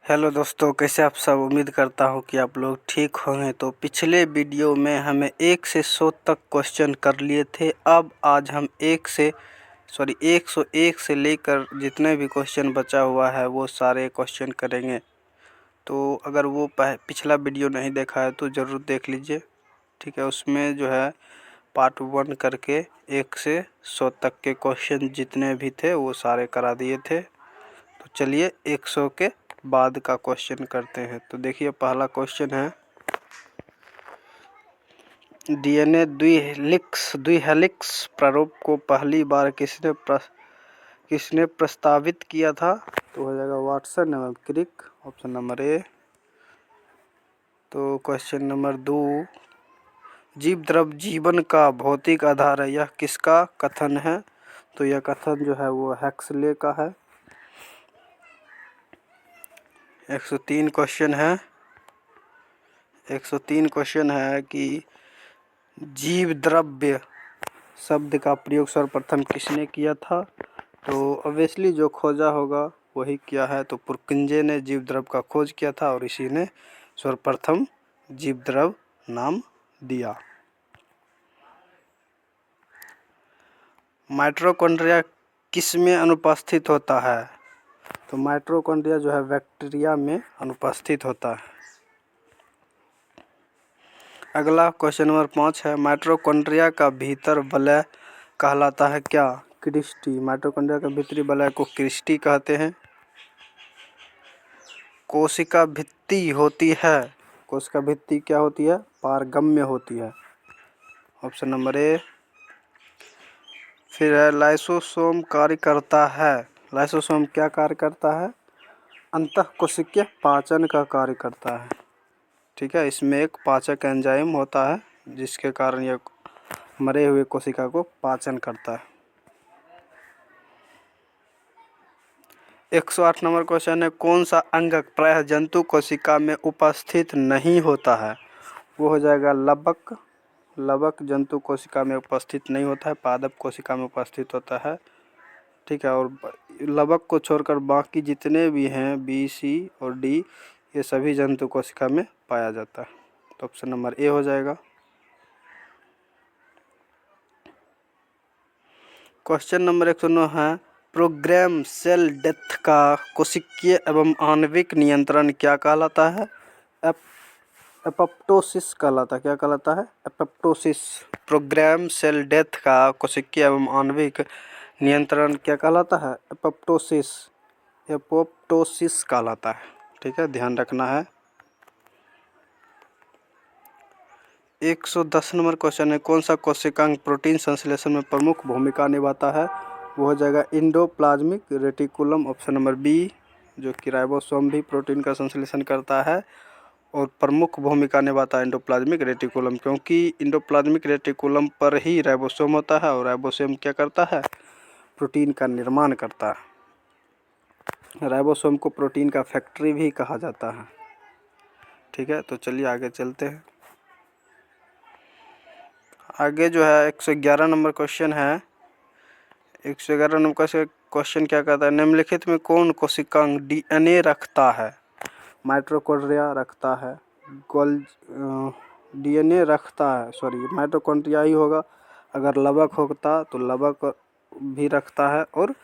Hello दोस्तों, कैसे आप सब। उम्मीद करता हूँ कि आप लोग ठीक होंगे। तो पिछले वीडियो में हमें 1 से 100 तक क्वेश्चन कर लिए थे। अब आज हम 101 से लेकर जितने भी क्वेश्चन बचा हुआ है वो सारे क्वेश्चन करेंगे। तो अगर वो पिछला वीडियो नहीं देखा है तो ज़रूर देख लीजिए, ठीक है। उसमें जो है पार्ट 1 करके 1 से 100 तक के क्वेश्चन जितने भी थे वो सारे करा दिए थे। तो चलिए 100 के बाद का क्वेश्चन करते हैं। तो देखिए पहला क्वेश्चन है, डीएनए द्विहेलिक्स प्रारूप को पहली बार किसने प्रस्तावित किया था? तो हो जाएगा वाटसन एवं क्रिक, ऑप्शन नंबर ए। तो क्वेश्चन नंबर 2, जीव द्रव जीवन का भौतिक आधार है, यह किसका कथन है? तो यह कथन जो है वो हैक्सले का है। 103 क्वेश्चन है कि जीव द्रव्य शब्द का प्रयोग सर्वप्रथम किसने किया था? तो ऑब्वियसली जो खोजा होगा वही किया है। तो पुरकिंजे ने जीव द्रव का खोज किया था और इसी ने सर्वप्रथम जीव द्रव नाम दिया। माइटोकॉन्ड्रिया किस में अनुपस्थित होता है? तो माइटोकॉन्ड्रिया जो है बैक्टीरिया में अनुपस्थित होता है। अगला क्वेश्चन नंबर 5 है, माइटोकॉन्ड्रिया का भीतर वलय कहलाता है क्या? क्रिस्टी। माइटोकॉन्ड्रिया का भीतरी वलय को क्रिस्टी कहते हैं। कोशिका भित्ति होती है, कोशिका भित्ति क्या होती है? पारगम्य होती है, ऑप्शन नंबर ए। फिर है, लाइसोसोम कार्य करता है। लाइसोसोम क्या कार्य करता है? अंतःकोशिकीय पाचन का कार्य करता है, ठीक है। इसमें एक पाचक एंजाइम होता है जिसके कारण यह मरे हुए कोशिका को पाचन करता है। 108 नंबर क्वेश्चन है, कौन सा अंगक प्रायः जंतु कोशिका में उपस्थित नहीं होता है? वो हो जाएगा लवक। लवक जंतु कोशिका में उपस्थित नहीं होता है, पादप कोशिका में उपस्थित होता है, ठीक है। और लवक को छोड़कर बाकी जितने भी हैं बी, सी और डी, ये सभी जंतु कोशिका में पाया जाता है। तो ऑप्शन नंबर ए हो जाएगा। क्वेश्चन नंबर 109 है, प्रोग्राम सेल डेथ का कोशिकीय एवं आणविक नियंत्रण क्या कहलाता है? एपोप्टोसिस कहलाता है। क्या कहलाता है? एपोप्टोसिस। प्रोग्राम सेल डेथ का कोशिकीय एवं आणविक नियंत्रण क्या कहलाता है? एपोप्टोसिस। एपोप्टोसिस कहलाता है, ठीक है, ध्यान रखना है। 110 नंबर क्वेश्चन है, कौन सा कोशिकांग प्रोटीन संश्लेषण में प्रमुख भूमिका निभाता है? वो हो जाएगा endoplasmic reticulum, option number B, जो कि राइबोसोम भी प्रोटीन का संश्लेषण करता है और प्रमुख भूमिका निभाता है इंडोप्लाज्मिक रेटिकुलम, क्योंकि इंडोप्लाज्मिक रेटिकुलम पर ही राइबोसोम होता है और राइबोसोम क्या करता है? प्रोटीन का निर्माण करता है। राइबोसोम को प्रोटीन का फैक्ट्री भी कहा जाता है, ठीक है। तो चलिए आगे चलते हैं। आगे जो है 111 नंबर क्वेश्चन है। 111 नंबर का क्वेश्चन क्या कहता है, निम्नलिखित में कौन कोशिकांग डीएनए रखता है? माइटोकॉन्ड्रिया रखता है, डीएनए रखता है, सॉरी माइटोकॉन्ड्रिया ही होगा। अगर लवक होता तो लवक भी रखता है, और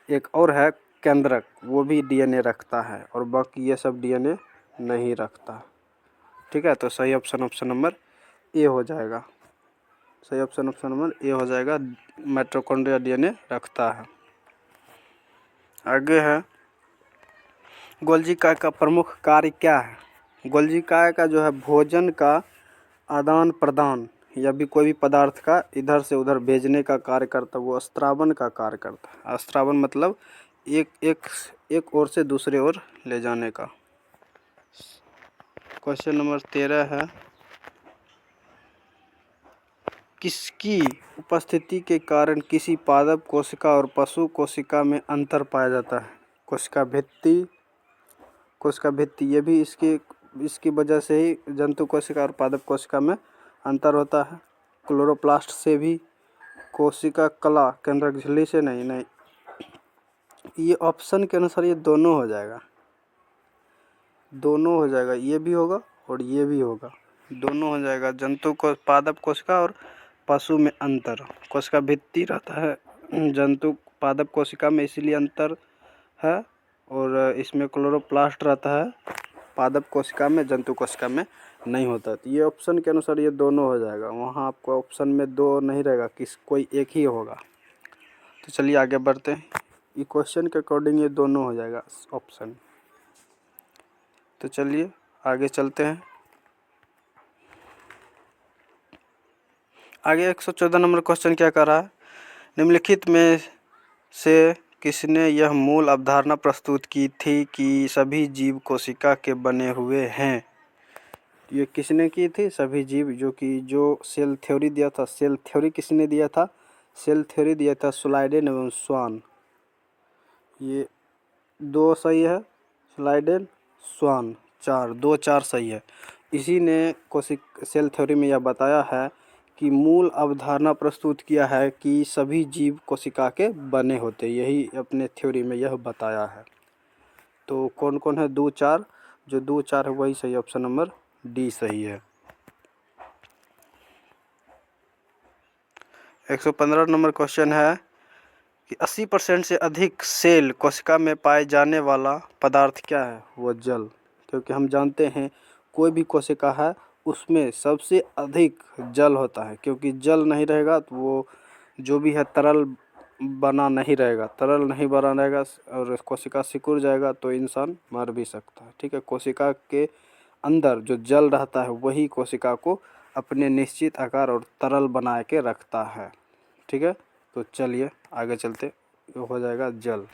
एक और है केंद्रक, वो भी डीएनए रखता है, और बाकी ये सब डीएनए नहीं रखता, ठीक है। तो सही ऑप्शन नंबर ए हो जाएगा। सही ऑप्शन नंबर ए हो जाएगा, माइटोकॉन्ड्रिया डीएनए रखता है। आगे है, गोल्जी काय का प्रमुख कार्य क्या है? गोल्जी काय का जो है भोजन का आदान प्रदान या भी कोई भी पदार्थ का इधर से उधर भेजने का कार्य करता है, वो अस्त्रावन का कार्य करता है। अस्त्रावन मतलब एक ओर से दूसरे ओर ले जाने का। क्वेश्चन नंबर 13 है, किसकी उपस्थिति के कारण किसी पादप कोशिका और पशु कोशिका में अंतर पाया जाता है? कोशिका भित्ति ये भी इसकी वजह से ही जंतु कोशिका और पादप कोशिका में अंतर होता है। क्लोरोप्लास्ट से भी, कोशिका कला केंद्रक झिल्ली से नहीं, ये ऑप्शन के अनुसार ये दोनों हो जाएगा। दोनों हो जाएगा, ये भी होगा और ये भी होगा, दोनों हो जाएगा। जंतु को पादप कोशिका और पशु में अंतर, कोशिका भित्ति रहता है जंतु पादप कोशिका में, इसीलिए अंतर है, और इसमें क्लोरोप्लास्ट रहता है पादप कोशिका में, जंतु कोशिका में नहीं होता। तो ये ऑप्शन के अनुसार ये दोनों हो जाएगा, वहाँ आपको ऑप्शन में दो नहीं रहेगा, कोई एक ही होगा। तो चलिए आगे बढ़ते हैं, ये क्वेश्चन के अकॉर्डिंग ये दोनों हो जाएगा ऑप्शन। तो चलिए आगे चलते हैं। आगे 114 नंबर क्वेश्चन क्या कर रहा है, निम्नलिखित में से किसने यह मूल अवधारणा प्रस्तुत की थी कि सभी जीव कोशिका के बने हुए हैं। ये किसने की थी, सभी जीव, जो सेल थ्योरी दिया था, सेल थ्योरी किसने दिया था, सेल थ्योरी दिया था स्लाइडेन एवं स्वान। ये दो सही है, स्लाइडेन स्वान, 4 सही है। इसी ने सेल थ्योरी में यह बताया है कि मूल अवधारणा प्रस्तुत किया है कि सभी जीव कोशिका के बने होते, यही अपने थ्योरी में यह बताया है। तो कौन कौन है, 2, 4, जो 2, 4 है वही सही, ऑप्शन नंबर डी सही है। 115 नंबर क्वेश्चन है कि 80% से अधिक सेल कोशिका में पाए जाने वाला पदार्थ क्या है, वो जल। क्योंकि हम जानते हैं कोई भी कोशिका है उसमें सबसे अधिक जल होता है, क्योंकि जल नहीं रहेगा तो वो जो भी है तरल बना नहीं रहेगा, तरल नहीं बना रहेगा और कोशिका सिकुड़ जाएगा तो इंसान मर भी सकता है। ठीक है, कोशिका के अंदर जो जल रहता है वही कोशिका को अपने निश्चित आकार और तरल बना के रखता है। ठीक है, तो चलिए आगे चलते, हो जाएगा जल।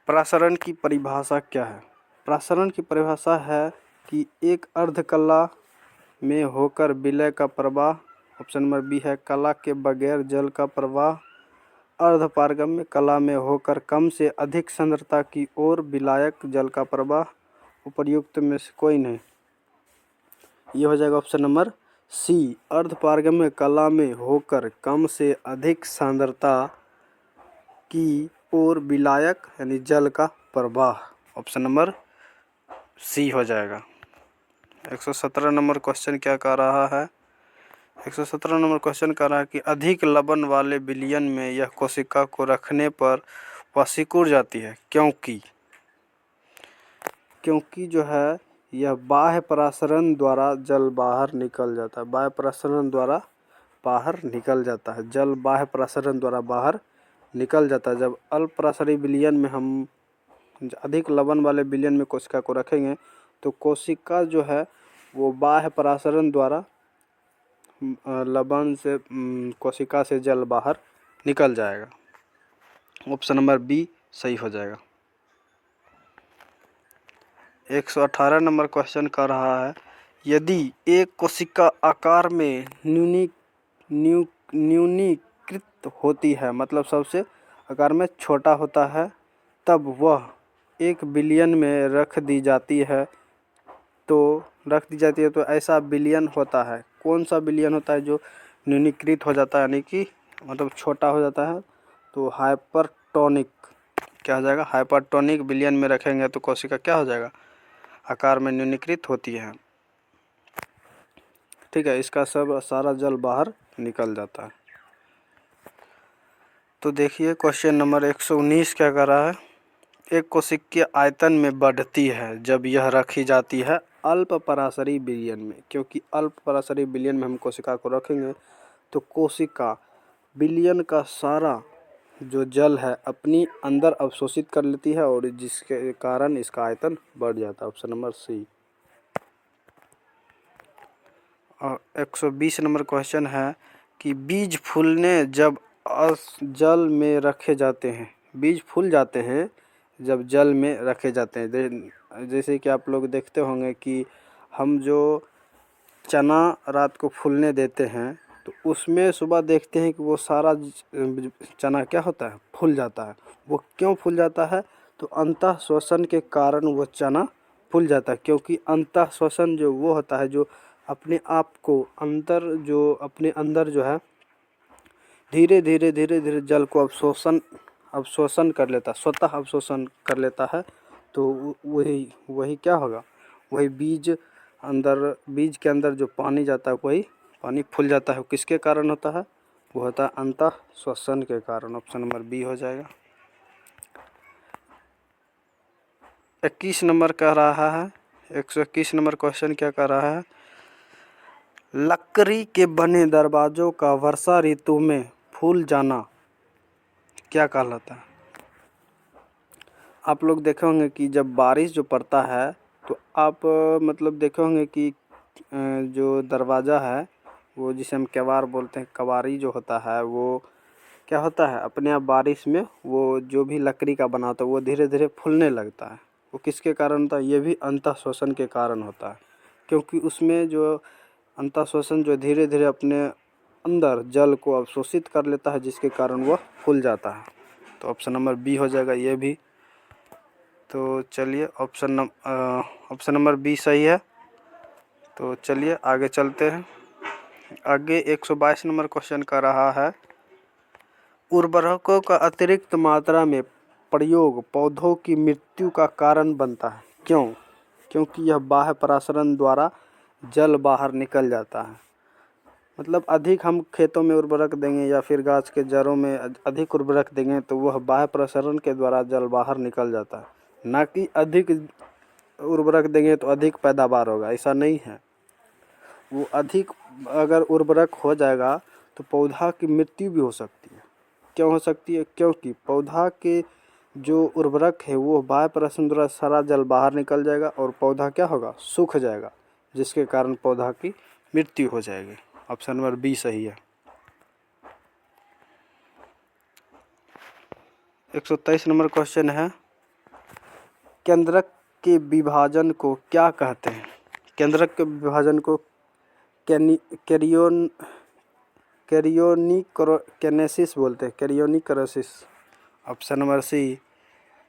प्रसरण की परिभाषा क्या है, प्रसरण की परिभाषा है कि एक अर्धकला में होकर विलय का प्रवाह, ऑप्शन नंबर बी है कला के बगैर जल का प्रवाह, अर्धपारगम्य कला में होकर कम से अधिक सांद्रता की ओर विलायक जल का प्रवाह, उपर्युक्त में से कोई नहीं। ये हो जाएगा ऑप्शन नंबर सी, अर्धपारगम्य कला में होकर कम से अधिक सांद्रता की ओर विलायक यानी जल का प्रवाह, ऑप्शन नंबर सी हो जाएगा। 117 नंबर क्वेश्चन क्या कह रहा है, 117 नंबर क्वेश्चन कह रहा है कि अधिक लवण वाले विलयन में यह कोशिका को रखने पर वह सिकुड़ जाती है, क्योंकि जो है यह बाह्य प्रसरण द्वारा जल बाहर निकल जाता है, बाह्य प्रसरण द्वारा बाहर निकल जाता है, जल बाह्य प्रसरण द्वारा बाहर निकल जाता है। जब अल्प प्रसारी विलयन में हम अधिक लवण वाले विलयन में कोशिका को रखेंगे तो कोशिका जो है वो बाह्य प्रसरण द्वारा लवण से कोशिका से जल बाहर निकल जाएगा, ऑप्शन नंबर बी सही हो जाएगा। 118 नंबर क्वेश्चन कर रहा है, यदि एक कोशिका आकार में न्यूनीकृत होती है, मतलब सबसे आकार में छोटा होता है, तब वह एक विलयन में रख दी जाती है तो ऐसा विलयन होता है, कौन सा विलयन होता है जो न्यूनीकृत हो जाता है, यानी कि मतलब छोटा हो जाता है, तो हाइपरटोनिक क्या हो जाएगा, हाइपरटोनिक विलयन में रखेंगे तो कोशिका क्या हो जाएगा, आकार में न्यूनीकृत होती है। ठीक है, इसका सब सारा जल बाहर निकल जाता है। तो देखिए क्वेश्चन नंबर 119 क्या कर रहा है, एक कोशिकीय आयतन में बढ़ती है जब यह रखी जाती है अल्प पराशरी विलयन में, क्योंकि अल्प पराशरी विलयन में हम कोशिका को रखेंगे तो कोशिका विलयन का सारा जो जल है अपनी अंदर अवशोषित कर लेती है और जिसके कारण इसका आयतन बढ़ जाता है, ऑप्शन नंबर सी। और 120 नंबर क्वेश्चन है कि बीज फूलने जब जल में रखे जाते हैं, बीज फूल जाते हैं जब जल में रखे जाते हैं। जैसे कि आप लोग देखते होंगे कि हम जो चना रात को फूलने देते हैं तो उसमें सुबह देखते हैं कि वो सारा चना क्या होता है, फूल जाता है। वो क्यों फूल जाता है, तो अंतः श्वसन के कारण वो चना फूल जाता है, क्योंकि अंतः श्वसन जो वो होता है जो अपने आप को अपने अंदर जो है धीरे धीरे जल को अवशोषण अवशोषण कर लेता, स्वतः अवशोषण कर लेता है, तो वही क्या होगा, वही बीज के अंदर जो पानी जाता है वही पानी फूल जाता है। किसके कारण होता है, वो होता है अंतः श्वसन के कारण। ऑप्शन नंबर बी हो जाएगा। 21 नंबर कह रहा है, 121 नंबर क्वेश्चन क्या कह रहा है, लकड़ी के बने दरवाजों का वर्षा ऋतु में फूल जाना क्या कहलाता है। आप लोग देखे होंगे कि जब बारिश जो पड़ता है तो आप मतलब देखे होंगे कि जो दरवाज़ा है वो जिसे हम केवाड़ बोलते हैं, कवारी जो होता है वो क्या होता है, अपने आप बारिश में वो जो भी लकड़ी का बना होता है वो धीरे धीरे फूलने लगता है। वो किसके कारण होता है, ये भी अंतः श्वसन के कारण होता है, क्योंकि उसमें जो अंतः श्वसन जो धीरे धीरे अपने अंदर जल को अवशोषित कर लेता है, जिसके कारण वह फूल जाता है। तो ऑप्शन नंबर बी हो जाएगा ये भी। तो चलिए ऑप्शन नंबर बी सही है। तो चलिए आगे चलते हैं। आगे 122 नंबर क्वेश्चन का रहा है, उर्वरकों का अतिरिक्त मात्रा में प्रयोग पौधों की मृत्यु का कारण बनता है, क्यों? क्योंकि यह बाह्य परासरण द्वारा जल बाहर निकल जाता है। मतलब अधिक हम खेतों में उर्वरक देंगे या फिर गाछ के जड़ों में अधिक उर्वरक देंगे तो वह बाह्य प्रसरण के द्वारा जल बाहर निकल जाता है, ना कि अधिक उर्वरक देंगे तो अधिक पैदावार होगा, ऐसा नहीं है। वो अधिक अगर उर्वरक हो जाएगा तो पौधा की मृत्यु भी हो सकती है। क्यों हो सकती है? क्योंकि पौधा के जो उर्वरक है वो बाह्य प्रसरण द्वारा सारा जल बाहर निकल जाएगा और पौधा क्या होगा, सूख जाएगा, जिसके कारण पौधा की मृत्यु हो जाएगी। ऑप्शन नंबर बी सही है। 123 नंबर क्वेश्चन है, केंद्रक के विभाजन को क्या कहते हैं? केंद्रक के विभाजन को कैरियोनिकोनेसिस बोलते हैं, कैरियोनिकोनेसिस। ऑप्शन नंबर सी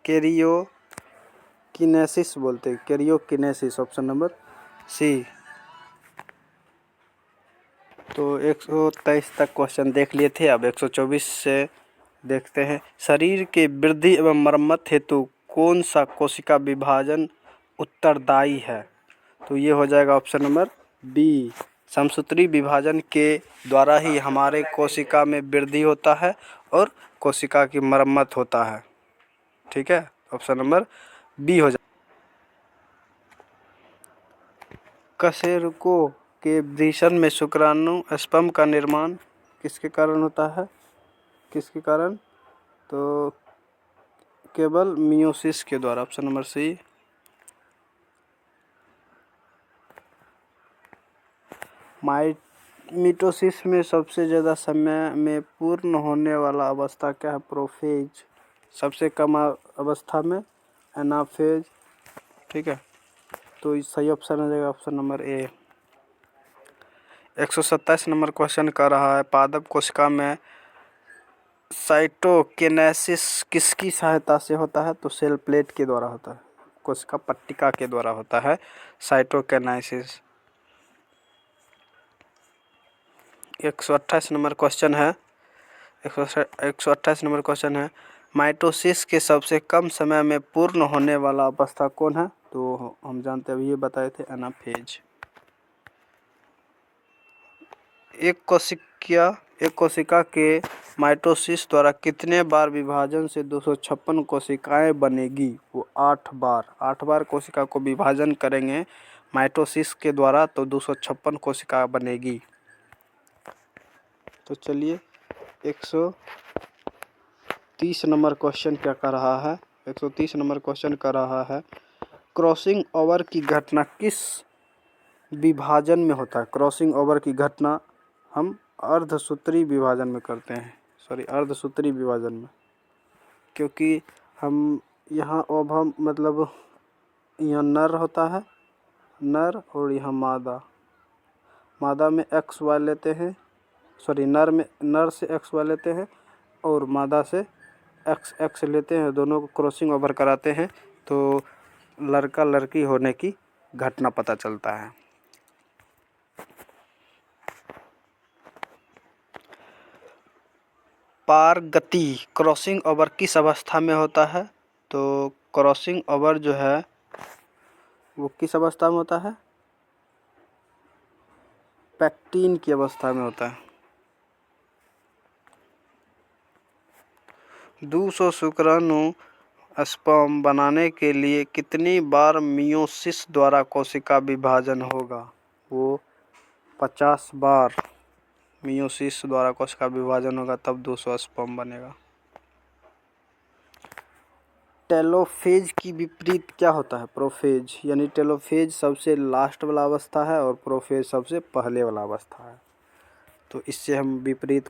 कैरियोकिनेसिस बोलते हैं, कैरियोकिनेसिस। ऑप्शन नंबर सी। तो 123 तक क्वेश्चन देख लिए थे, अब 124 से देखते हैं। शरीर के वृद्धि एवं मरम्मत हेतु कौन सा कोशिका विभाजन उत्तरदायी है? तो ये हो जाएगा ऑप्शन नंबर बी, समसूत्री विभाजन के द्वारा ही हमारे कोशिका में वृद्धि होता है और कोशिका की मरम्मत होता है। ठीक है, ऑप्शन नंबर बी हो जाएगा। कशेरुकों के वृषण में शुक्राणु स्पर्म का निर्माण किसके कारण होता है? किसके कारण? तो केवल मियोसिस के द्वारा। ऑप्शन नंबर सी। मिटोसिस में सबसे ज़्यादा समय में पूर्ण होने वाला अवस्था क्या है? प्रोफेज। सबसे कम अवस्था में एनाफेज। ठीक है, तो सही ऑप्शन हो जाएगा option number A. 127 number question कर रहा है, पादप कोशिका में साइटोकिनेसिस किसकी सहायता से होता है? तो सेल प्लेट के द्वारा होता है, कोशिका पट्टिका के द्वारा होता है साइटोकिनेसिस। 128 नंबर क्वेश्चन है, 128 नंबर क्वेश्चन है, माइटोसिस के सबसे कम समय में पूर्ण होने वाला अवस्था कौन है? तो हम जानते हैं, अभी ये बताए थे, एनाफेज। एक कोशिका के माइटोसिस द्वारा कितने बार विभाजन से 256 कोशिकाएं बनेगी? वो 8 बार कोशिका को विभाजन करेंगे माइटोसिस के द्वारा तो 256 कोशिका बनेगी। तो चलिए 130 नंबर क्वेश्चन क्या कर रहा है, 130 नंबर क्वेश्चन कर रहा है, क्रॉसिंग ओवर की घटना किस विभाजन में होता है? क्रॉसिंग ओवर की घटना हम अर्धसूत्री विभाजन में करते हैं, अर्धसूत्री विभाजन में, क्योंकि हम यहाँ ओवम मतलब यहाँ नर होता है, नर, और यहाँ मादा में एक्स वाई लेते हैं, नर से एक्स वाई लेते हैं और मादा से एक्स लेते हैं, दोनों को क्रॉसिंग ओवर कराते हैं तो लड़का लड़की होने की घटना पता चलता है। पार गति क्रॉसिंग ओवर किस अवस्था में होता है? तो क्रॉसिंग ओवर जो है वो किस अवस्था में होता है? पैक्टीन की अवस्था में होता है। 200 शुक्राणु स्पर्म बनाने के लिए कितनी बार मियोसिस द्वारा कोशिका विभाजन होगा? वो 50 बार मियोसिस द्वारा कोशिका विभाजन होगा, तब 200 स्पर्म बनेगा। टेलोफेज की विपरीत क्या होता है? प्रोफेज। यानी टेलोफेज सबसे लास्ट वाला अवस्था है और प्रोफेज सबसे पहले वाला अवस्था है। तो इससे हम विपरीत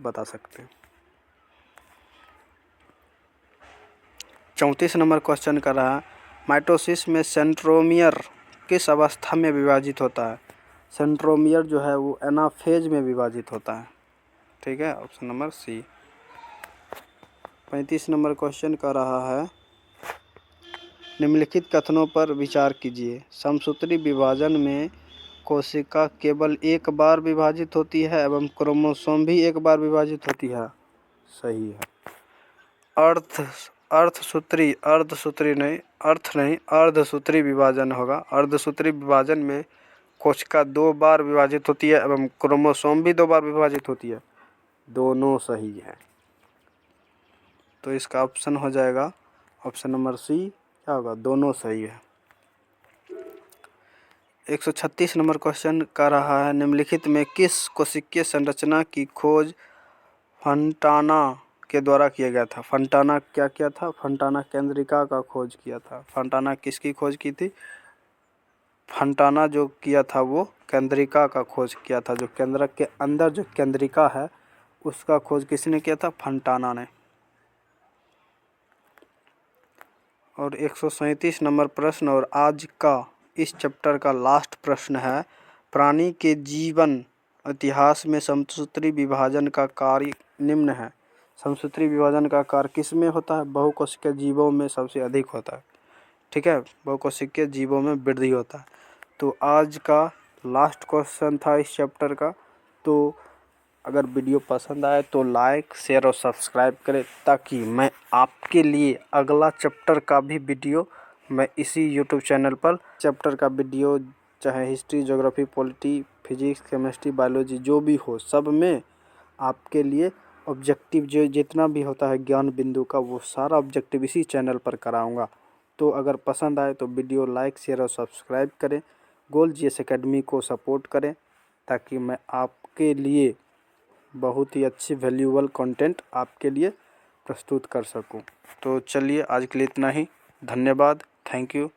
बता सकते हैं। 34 नंबर क्वेश्चन कर रहा है, माइटोसिस में सेंट्रोमियर किस अवस्था में विभाजित होता है? सेंट्रोमियर जो है वो एनाफेज में विभाजित होता है। ठीक है, option number C. 35 number question कर रहा है, निम्नलिखित कथनों पर विचार कीजिए। समसूत्री विभाजन में कोशिका केवल एक बार विभाजित होती है एवं क्रोमोसोम भी एक बार विभाजित होती है। सही है। अर्धसूत्री विभाजन होगा। अर्धसूत्री विभाजन में कोशिका 2 बार विभाजित होती है एवं क्रोमोसोम भी 2 बार विभाजित होती है। दोनों सही है। तो इसका ऑप्शन हो जाएगा ऑप्शन नंबर सी। क्या होगा? दोनों सही है। 136 नंबर क्वेश्चन कर रहा है, निम्नलिखित में किस कोशिकीय संरचना की खोज फंटाना के द्वारा किया गया था? फंटाना क्या किया था? फंटाना केंद्रिका का खोज किया था। फंटाना किसकी खोज की थी? फंटाना जो किया था वो केंद्रिका का खोज किया था। जो केंद्रक के अंदर जो केंद्रिका है उसका खोज किसने किया था? फंटाना ने। और 137 नंबर प्रश्न और आज का इस चैप्टर का लास्ट प्रश्न है, प्राणी के जीवन इतिहास में समसूत्री विभाजन का कार्य निम्न है। समसूत्री विभाजन का कार्य किस में होता है? बहुकोशिकीय जीवों में सबसे अधिक होता है। ठीक है, बहुकोशिकीय जीवों में वृद्धि होता है। तो आज का लास्ट क्वेश्चन था इस चैप्टर का। तो अगर वीडियो पसंद आए तो लाइक, शेयर और सब्सक्राइब करें, ताकि मैं आपके लिए अगला चैप्टर का भी वीडियो मैं इसी यूट्यूब चैनल पर चैप्टर का वीडियो, चाहे history, geography, polity, physics, chemistry, biology जो भी हो, सब में आपके लिए ऑब्जेक्टिव जो जितना भी होता है ज्ञान बिंदु का, वो सारा ऑब्जेक्टिव इसी चैनल पर कराऊंगा। तो अगर पसंद आए तो वीडियो लाइक, शेयर और सब्सक्राइब करें। गोल्ड जीएस एकेडमी को सपोर्ट करें, ताकि मैं आपके लिए बहुत ही अच्छी वैल्यूएबल कंटेंट आपके लिए प्रस्तुत कर सकूं। तो चलिए आज के लिए इतना ही। धन्यवाद। Thank you.